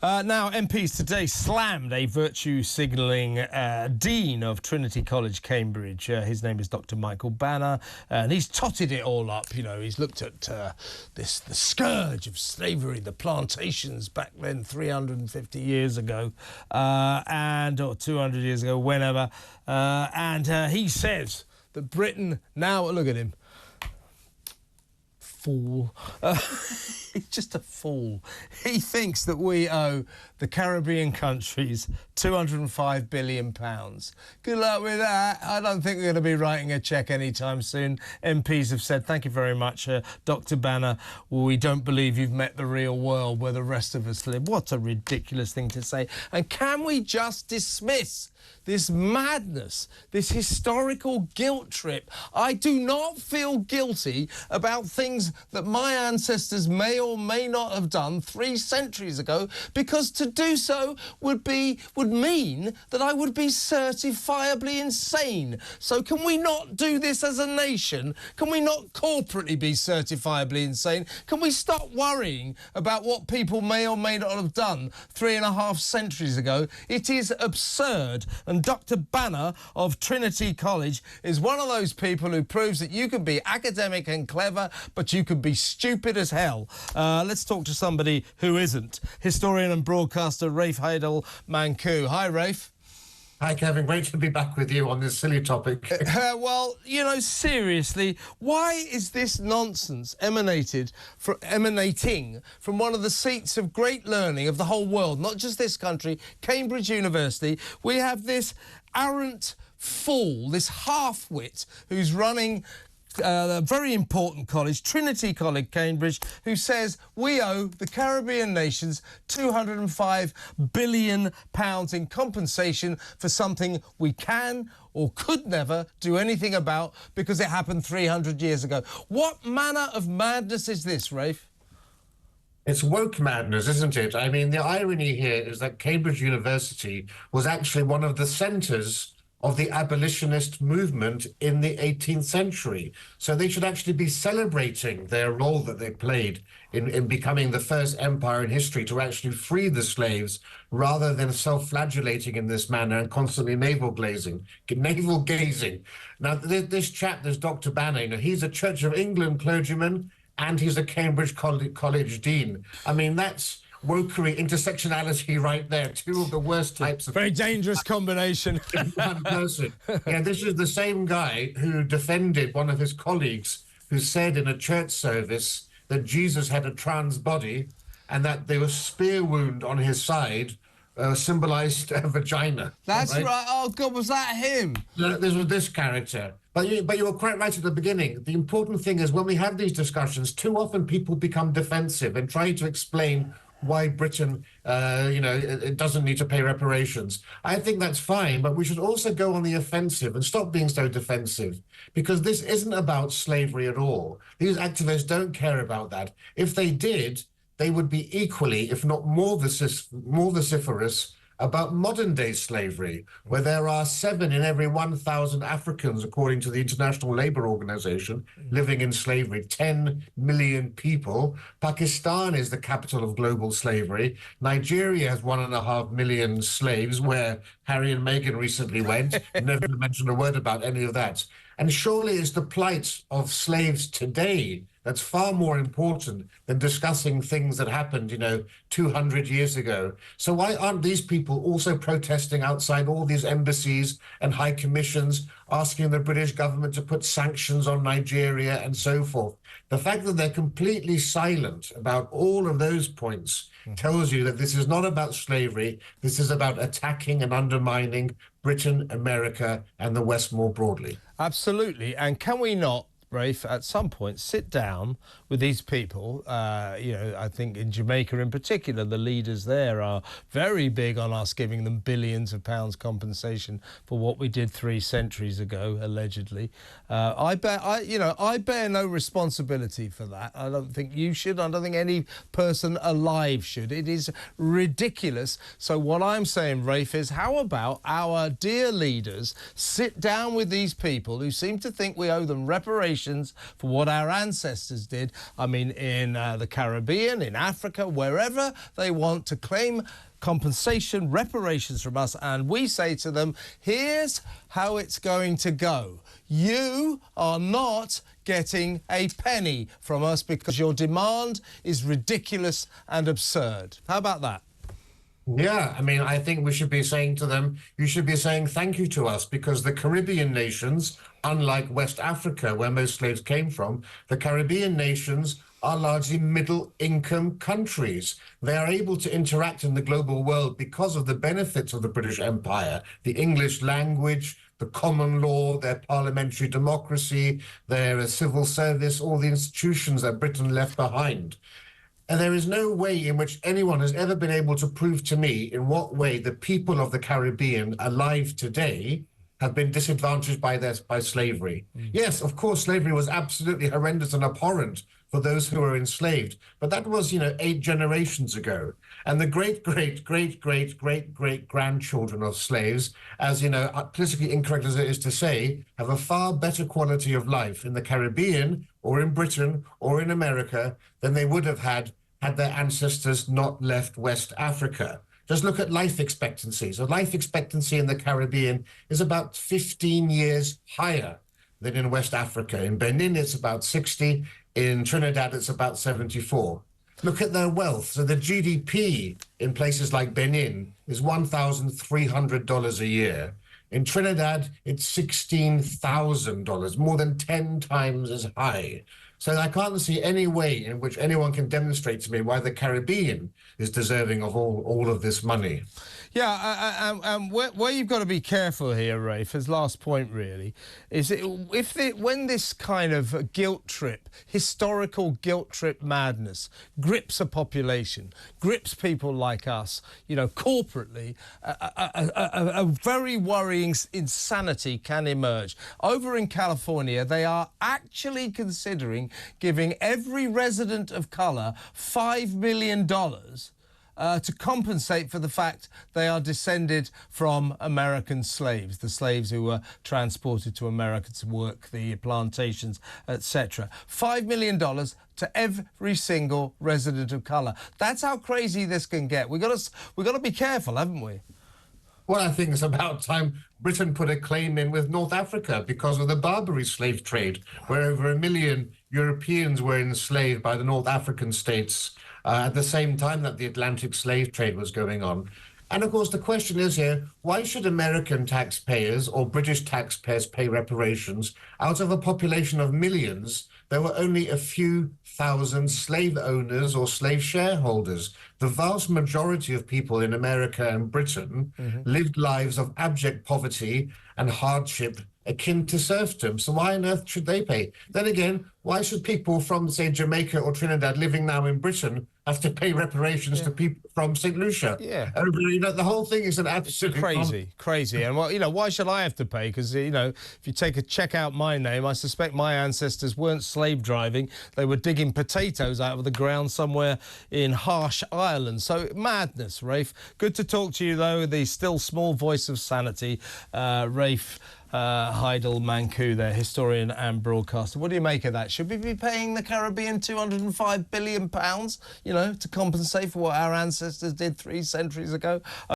Now, MPs today slammed a virtue signalling Dean of Trinity College, Cambridge. His name is Dr. Michael Banner, and he's totted it all up. You know, he's looked at the scourge of slavery, the plantations back then 350 years ago, or 200 years ago, whenever. And he says that Britain, now, look at him, fool. He's just a fool. He thinks that we owe the Caribbean countries £205 billion. Good luck with that. I don't think we're going to be writing a cheque anytime soon. MPs have said, thank you very much, Dr. Banner. We don't believe you've met the real world where the rest of us live. What a ridiculous thing to say. And can we just dismiss this madness, this historical guilt trip? I do not feel guilty about things that my ancestors may or may not have done 3 centuries ago, because to do so would mean that I would be certifiably insane. So can we not do this as a nation? Can we not corporately be certifiably insane? Can we stop worrying about what people may or may not have done 3.5 centuries ago? It is absurd. And Dr. Banner of Trinity College is one of those people who proves that you can be academic and clever, but you can be stupid as hell. Let's talk to somebody who isn't. Historian and broadcaster Rafe Manku. Hi, Rafe. Hi, Kevin. Great to be back with you on this silly topic. Well, you know, seriously, why is this nonsense emanating from one of the seats of great learning of the whole world, not just this country, Cambridge University? We have this arrant fool, this half-wit, who's running a very important college, Trinity College, Cambridge, who says we owe the Caribbean nations £205 billion in compensation for something we can or could never do anything about because it happened 300 years ago. What manner of madness is this, Rafe? It's woke madness, isn't it? I mean, the irony here is that Cambridge University was actually one of the centres of the abolitionist movement in the 18th century. So they should actually be celebrating their role that they played in becoming the first empire in history to actually free the slaves, rather than self-flagellating in this manner and constantly navel-gazing. Now, this chap, this Dr. Banner, you know, he's a Church of England clergyman and he's a Cambridge College dean. I mean, that's wokery, intersectionality right there. 2 of the worst types of... Very dangerous combination. person. Yeah, this is the same guy who defended one of his colleagues who said in a church service that Jesus had a trans body and that there was a spear wound on his side symbolized a vagina. That's right. Oh, God, was that him? This was this character. But you were quite right at the beginning. The important thing is when we have these discussions, too often people become defensive and try to explain why Britain, it doesn't need to pay reparations. I think that's fine, but we should also go on the offensive and stop being so defensive, because this isn't about slavery at all. These activists don't care about that. If they did, they would be equally, if not more vociferous about modern-day slavery, where there are 7 in every 1,000 Africans, according to the International Labour Organization, living in slavery, 10 million people. Pakistan is the capital of global slavery. Nigeria has 1.5 million slaves, where Harry and Meghan recently went. Never mentioned a word about any of that. And surely it's the plight of slaves today that's far more important than discussing things that happened, 200 years ago. So why aren't these people also protesting outside all these embassies and high commissions, asking the British government to put sanctions on Nigeria and so forth? The fact that they're completely silent about all of those points tells you that this is not about slavery. This is about attacking and undermining Britain, America, and the West more broadly. Absolutely. And can we not, Rafe, at some point sit down with these people? I think in Jamaica in particular, the leaders there are very big on us giving them billions of pounds compensation for what we did 3 centuries ago, allegedly. I bear no responsibility for that. I don't think you should. I don't think any person alive should. It is ridiculous. So what I'm saying, Rafe, is how about our dear leaders sit down with these people who seem to think we owe them reparations reparations for what our ancestors did. I mean, in the Caribbean, in Africa, wherever they want to claim compensation, reparations from us, and we say to them, here's how it's going to go. You are not getting a penny from us because your demand is ridiculous and absurd. How about that? Yeah, I mean, I think we should be saying to them, you should be saying thank you to us, because the Caribbean nations, unlike West Africa, where most slaves came from, the Caribbean nations are largely middle-income countries. They are able to interact in the global world because of the benefits of the British Empire, the English language, the common law, their parliamentary democracy, their civil service, all the institutions that Britain left behind. And there is no way in which anyone has ever been able to prove to me in what way the people of the Caribbean alive today have been disadvantaged by slavery. Yes, of course, slavery was absolutely horrendous and abhorrent for those who were enslaved, but that was, 8 generations ago. And the great-great-great-great-great-grandchildren of slaves, as, politically incorrect as it is to say, have a far better quality of life in the Caribbean or in Britain or in America than they would have had their ancestors not left West Africa. Just look at life expectancy. So life expectancy in the Caribbean is about 15 years higher than in West Africa. In Benin, it's about 60. In Trinidad, it's about 74. Look at their wealth. So the GDP in places like Benin is $1,300 a year. In Trinidad, it's $16,000, more than 10 times as high. So I can't see any way in which anyone can demonstrate to me why the Caribbean is deserving of all of this money. Yeah, where you've got to be careful here, Rafe, as last point really, is when this kind of guilt trip, historical guilt trip madness grips a population, grips people like us, corporately, a very worrying insanity can emerge. Over in California, they are actually considering giving every resident of colour $5 million to compensate for the fact they are descended from American slaves, the slaves who were transported to America to work the plantations, etc. $5 million to every single resident of colour. That's how crazy this can get. We've got to be careful, haven't we? Well, I think it's about time Britain put a claim in with North Africa because of the Barbary slave trade, where over 1 million Europeans were enslaved by the North African states at the same time that the Atlantic slave trade was going on. And of course, the question is here, why should American taxpayers or British taxpayers pay reparations out of a population of millions? There were only a few thousand slave owners or slave shareholders. The vast majority of people in America and Britain lived lives of abject poverty and hardship akin to serfdom. So why on earth should they pay? Then again, why should people from, say, Jamaica or Trinidad living now in Britain have to pay reparations to people from St. Lucia? Yeah. The whole thing is an absolute... Crazy. And, why should I have to pay? Because, if you check out my name, I suspect my ancestors weren't slave driving. They were digging potatoes out of the ground somewhere in harsh Ireland. So, madness, Rafe. Good to talk to you, though, the still small voice of sanity, Rafe Heidel Manku, their historian and broadcaster. What do you make of that? Should we be paying the Caribbean £205 billion, to compensate for what our ancestors did 3 centuries ago?